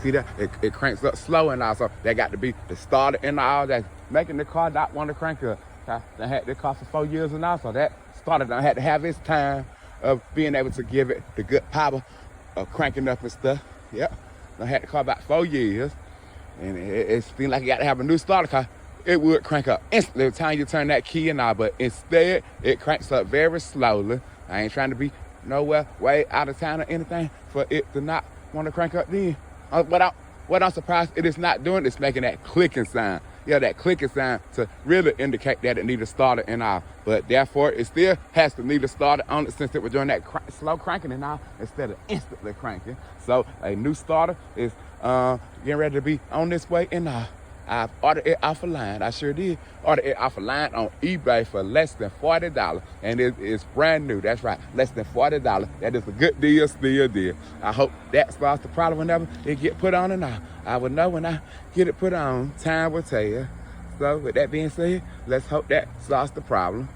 See that? It cranks up slow and all, so that got to be the starter and all that's making the car not want to crank up. I had this car for 4 years and all, so that starter done had to have its time of being able to give it the good power of cranking up and stuff. Yep. I had the car about 4 years, and it seemed like you got to have a new starter car. It would crank up instantly every time you turn that key and all, but instead, it cranks up very slowly. I ain't trying to be nowhere way out of town or anything for it to not want to crank up then. What I'm surprised it is not doing is making that clicking sound. Yeah, that clicking sound to really indicate that it needs a starter and all. But therefore, it still has to need a starter on it since it was doing that slow cranking and all instead of instantly cranking. So a new starter is getting ready to be on this way and all. I've ordered it off a line. I sure did. Ordered it off a line on eBay for less than $40. And it's brand new. That's right. Less than $40. That is a good deal, still deal. I hope that solves the problem whenever it get put on and I will know when I get it put on. Time will tell. So with that being said, let's hope that solves the problem.